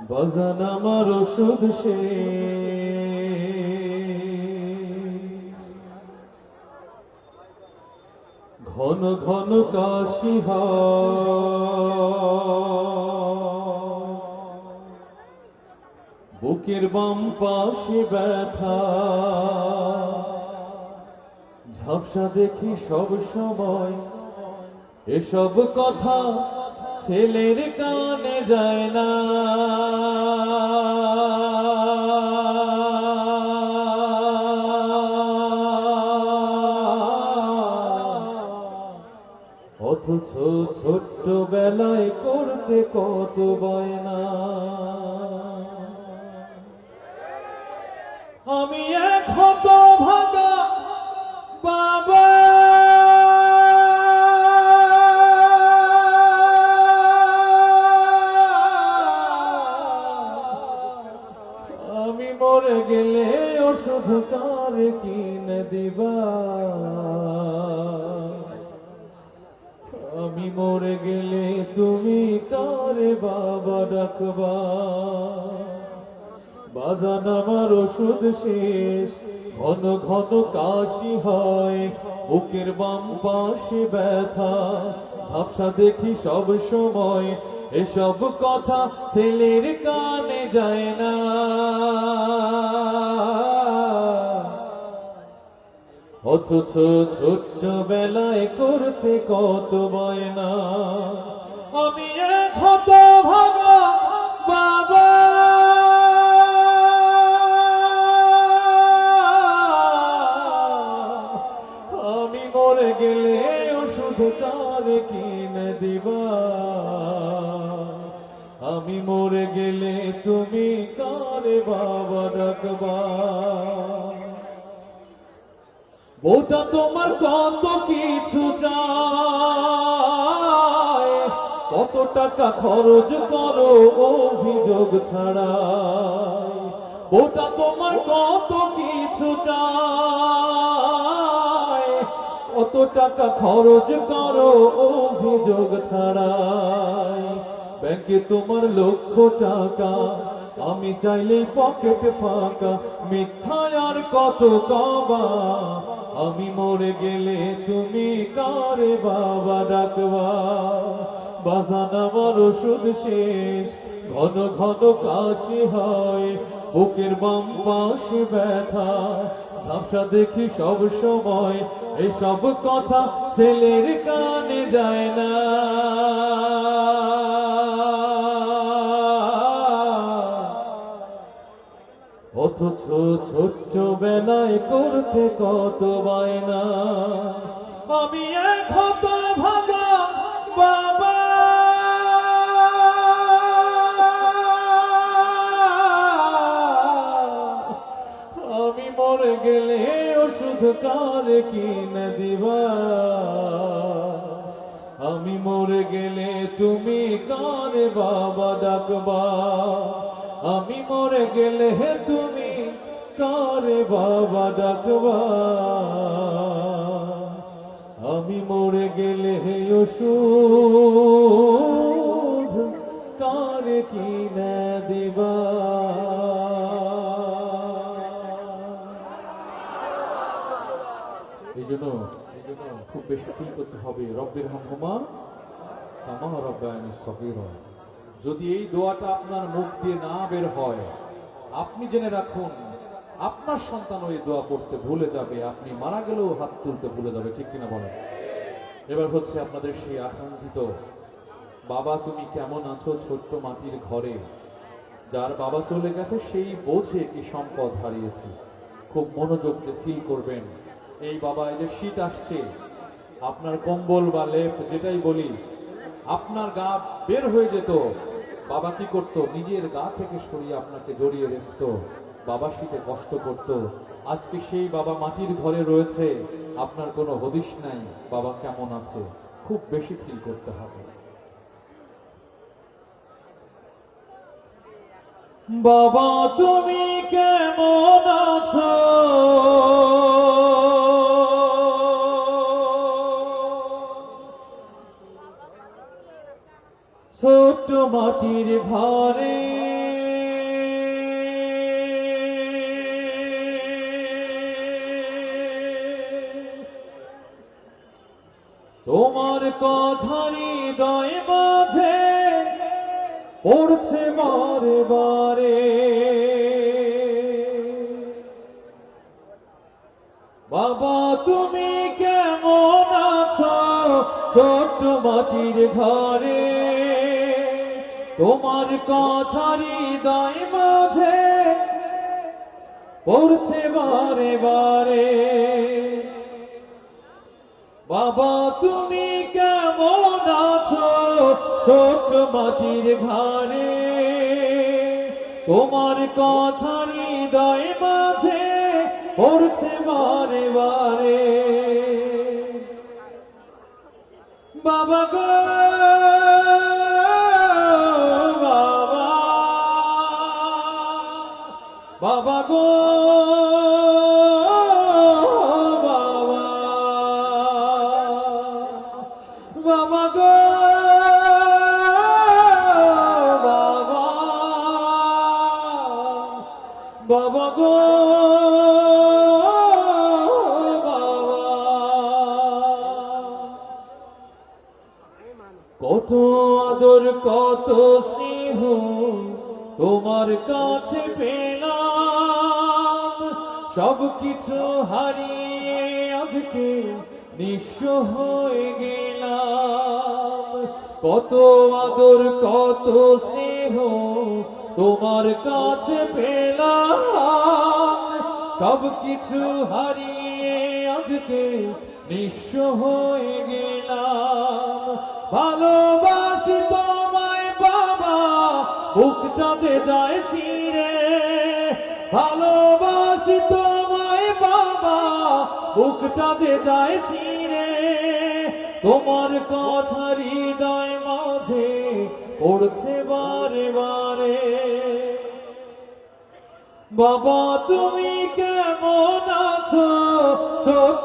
বাজান আমার ওষুধ সে ঘন ঘন কাশি বুকের বাম পাশে ব্যথা ঝাপসা দেখি সব সময় এসব কথা ছেলের কানে যায় না অথচ ছোট্ট বেলায় করতে কত বায়না আমি এক হত ভাগা বাবা আমি মরে গেলে ওষুধ কার কিনে দিবা আমি মরে গেলে তুমি কারে বাবা ডাকবা বাজান আমার ওষুধ শেষ ঘন ঘন কাশি হয় বুকের বাম পাশে ব্যথা ঝাপসা দেখি সব সময় এসব কথা ছেলের কানে যায় না অথচ ছোট্ট বেলায় করতে কত বায়না আমি এক হত ভাগা বাবা আমি মরে গেলে ওষুধ কার কিনে দিবা আমি মরে গেলে তুমি কারে বাবা ডাকবা ওটা তোমার কত কিছু চায় কত টাকা খরচ করো অভিযোগ ছাড়া ওটা তোমার কত কিছু চায় কত টাকা খরচ করো অভিযোগ ছাড়াই ব্যাংকে তোমার লক্ষ টাকা আমি চাইলেই পকেট ফাঁকা মিথ্যায় আর কত কবা আমি মরে গেলে তুমি কারে বাবা ডাকবা বাজান আমার ওষুধ শেষ ঘন ঘন কাশি হয় বুকের বাম পাশে ব্যথা ঝাপসা দেখি সব সময় এসব কথা ছেলের কানে যায় না অথচ ছোট্ট বেলায় করতে কত বায়না আমি এক হত ভাগা বাবা আমি মরে গেলে ওষুধ কার কিনে দিবা আমি মরে গেলে তুমি কারে বাবা ডাকবা আমি মরে গেলে তুমি কারে বাবা ডাকবা আমি মরে গেলে ওষুধ কারে কিনে দিবা এই জন্য খুব বেশি ফিল করতে হবে রব্বির হামহুমা কামা রাব্বায়ানি সগীরা যদি এই দোয়াটা আপনার মুখ দিয়ে না বের হয় আপনি জেনে রাখুন আপনার সন্তান ওই দোয়া করতে ভুলে যাবে আপনি মারা গেলেও হাত তুলতে ভুলে যাবে ঠিক কিনা বলেন এবার হচ্ছে আপনাদের সেই আকাঙ্ক্ষিত বাবা তুমি কেমন আছো ছোট্ট মাটির ঘরে যার বাবা চলে গেছে সেই বোঝে কি সম্পদ হারিয়েছে খুব মনোযোগ দিয়ে ফিল করবেন এই বাবা এই যে শীত আসছে আপনার কম্বল বা লেপ যেটাই বলি আপনার গা বের হয়ে যেত বাবা কি করতো নিজের গা থেকে সরিয়ে আপনাকে জড়িয়ে রাখত বাবা শীতে কষ্ট করত আজকে সেই বাবা মাটির ঘরে রয়েছে আপনার কোনো হদিশ নাই বাবা কেমন আছে খুব বেশি ফিল করতে হবে বাবা তুমি কেমন আছো ছোট্ট মাটির ঘরে কথা হৃদয় মাঝে পড়ছে বারে বারে। বাবা তুমি কেমন আছো ছোট্ট মাটির ঘরে, তোমার কথা হৃদয় মাঝে পড়ছে বারে বারে। বাবা তুমি কেমন আছো ছোট্ট মাটির ঘরে, তোমার কথা হৃদয় মাঝে পড়ছে বারে বারে। বাবা গো বাবা, বাবা গো বাবা, বাবা গো বাবা, বাবা গো কত আদর কত স্নেহ তোমার কাছে পেলাম, সব কিছু হারিয়ে আজকে নিঃস্ব হয়ে গেলাম। কত আদর কত স্নেহ তোমার কাছে পেলাম, সব কিছু হারিয়ে আজকে নিঃস্ব হয়ে গেলাম। ভালোবাসি তোমায় বাবা বুকটা যে যায় ছিঁড়ে, ভালোবাসি তোমায় বাবা বুকটা যে যায় ছিঁড়ে। তোমার কথা হৃদয় মাঝে পড়ছে বারে বারে। বাবা তুমি কেমন আছো ছোট